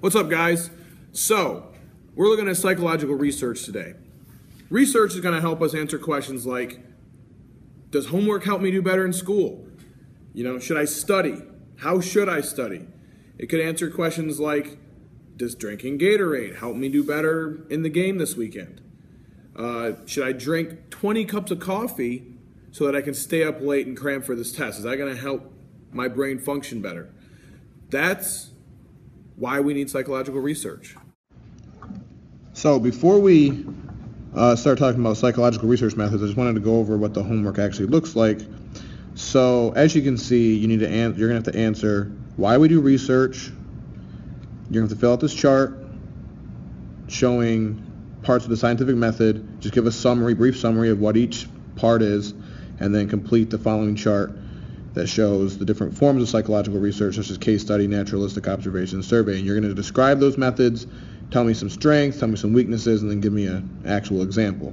What's up, guys? So, we're looking at psychological research today. Research is going to help us answer questions like, does homework help me do better in school? Should I study? How should I study? It could answer questions like, does drinking Gatorade help me do better in the game this weekend? Should I drink 20 cups of coffee so that I can stay up late and cram for this test? Is that going to help my brain function better? That's why we need psychological research. So before we start talking about psychological research methods, I just wanted to go over what the homework actually looks like. So as you can see, you're going to have to answer why we do research. You're going to have to fill out this chart showing parts of the scientific method. Just give a brief summary of what each part is, and then complete the following chart that shows the different forms of psychological research, such as case study, naturalistic observation, and survey. And you're going to describe those methods, tell me some strengths, tell me some weaknesses, and then give me an actual example.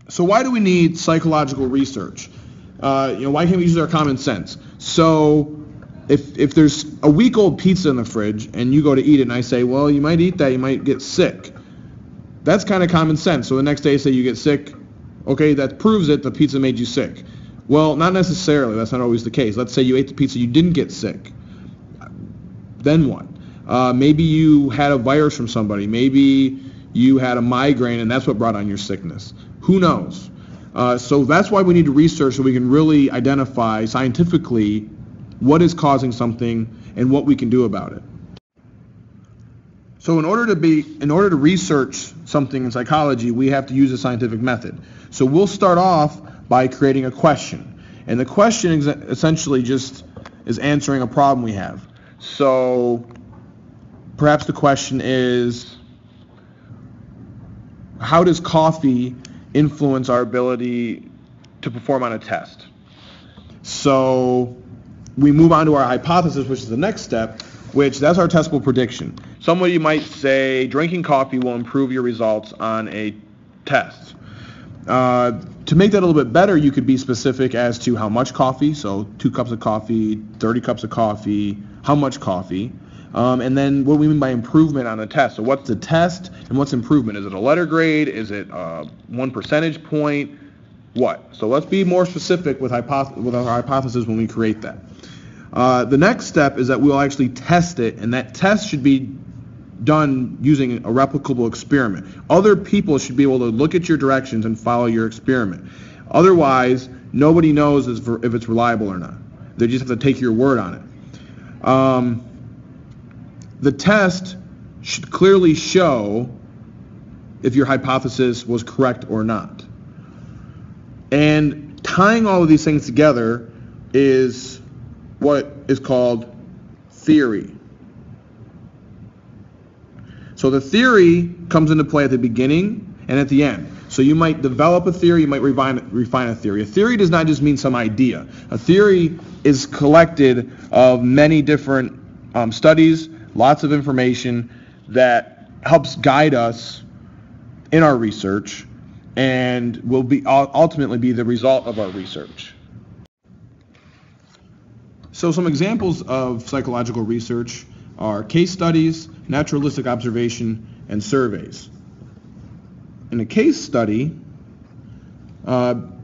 So why do we need psychological research? Why can't we use our common sense? So if there's a week-old pizza in the fridge and you go to eat it and I say, well, you might eat that, you might get sick. That's kind of common sense. So the next day say you get sick, okay, that proves it, the pizza made you sick. Well, not necessarily. That's not always the case. Let's say you ate the pizza, you didn't get sick. Then what? Maybe you had a virus from somebody. Maybe you had a migraine and that's what brought on your sickness. Who knows? So that's why we need to research so we can really identify scientifically what is causing something and what we can do about it. So in order to research something in psychology, we have to use a scientific method. So we'll start off by creating a question. And the question essentially just is answering a problem we have. So perhaps the question is, how does coffee influence our ability to perform on a test? So we move on to our hypothesis, which is the next step, which that's our testable prediction. Somebody might say drinking coffee will improve your results on a test. To make that a little bit better, you could be specific as to how much coffee, so 2 cups of coffee, 30 cups of coffee, how much coffee, and then what we mean by improvement on a test. So what's the test and what's improvement? Is it a letter grade? Is it 1 percentage point? What? So let's be more specific with our hypothesis when we create that. The next step is that we'll actually test it, and that test should be done using a replicable experiment. Other people should be able to look at your directions and follow your experiment. Otherwise, nobody knows if it's reliable or not. They just have to take your word on it. The test should clearly show if your hypothesis was correct or not. And tying all of these things together is what is called theory. So the theory comes into play at the beginning and at the end. So you might develop a theory, you might refine a theory. A theory does not just mean some idea. A theory is collected of many different studies, lots of information that helps guide us in our research and will ultimately be the result of our research. So some examples of psychological research are case studies, naturalistic observation, and surveys. In a case study,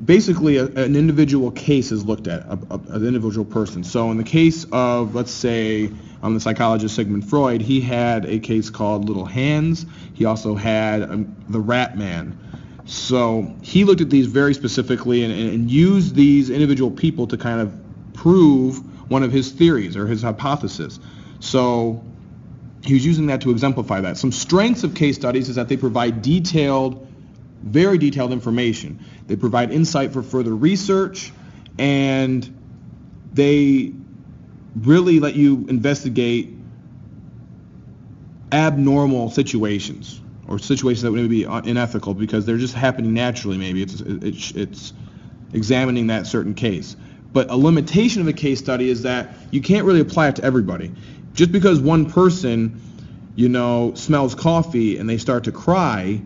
basically an individual case is looked at, an individual person. So in the case of, let's say, the psychologist Sigmund Freud, he had a case called Little Hands. He also had the Rat Man. So he looked at these very specifically and used these individual people to kind of prove one of his theories or his hypothesis. So he was using that to exemplify that. Some strengths of case studies is that they provide very detailed information. They provide insight for further research, and they really let you investigate abnormal situations or situations that would be unethical because they're just happening naturally. Maybe it's examining that certain case. But a limitation of a case study is that you can't really apply it to everybody. Just because one person, smells coffee and they start to cry,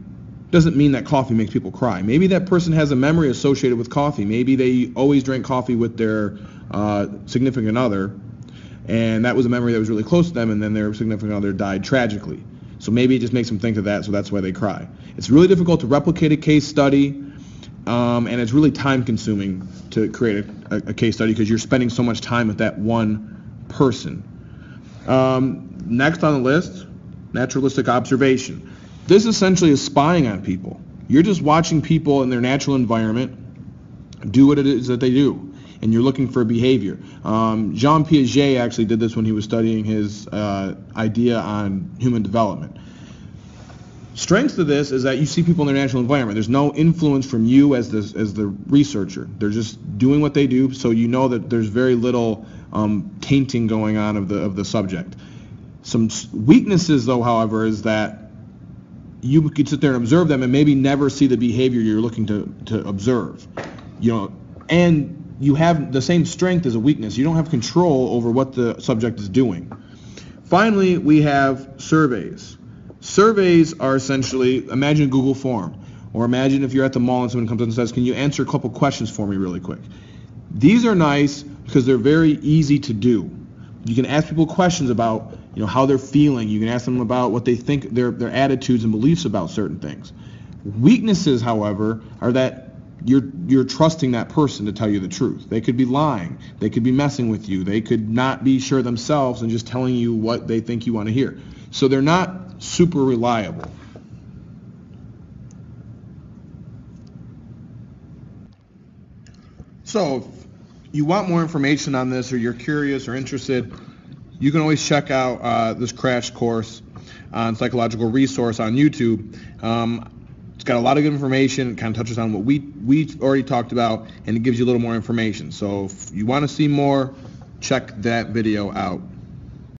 doesn't mean that coffee makes people cry. Maybe that person has a memory associated with coffee. Maybe they always drank coffee with their significant other, and that was a memory that was really close to them, and then their significant other died tragically. So maybe it just makes them think of that, so that's why they cry. It's really difficult to replicate a case study, and it's really time-consuming to create a case study because you're spending so much time with that one person. Next on the list, naturalistic observation. This essentially is spying on people. You're just watching people in their natural environment do what it is that they do, and you're looking for behavior. Jean Piaget actually did this when he was studying his idea on human development. Strength to this is that you see people in their natural environment. There's no influence from you as the researcher. They're just doing what they do, so you know that there's very little tainting going on of the subject. Some weaknesses, though, however, is that you could sit there and observe them and maybe never see the behavior you're looking to observe. And you have the same strength as a weakness. You don't have control over what the subject is doing. Finally, we have surveys. Surveys are essentially, imagine a Google form, or imagine if you're at the mall and someone comes up and says, can you answer a couple questions for me really quick? These are nice because they're very easy to do. You can ask people questions about how they're feeling. You can ask them about what they think, their attitudes and beliefs about certain things. Weaknesses, however, are that you're trusting that person to tell you the truth. They could be lying. They could be messing with you. They could not be sure themselves and just telling you what they think you want to hear. So they're not super reliable. So if you want more information on this, or you're curious or interested, you can always check out this crash course on psychological resource on YouTube. It's got a lot of good information. It kind of touches on what we already talked about, and it gives you a little more information. So if you want to see more, check that video out.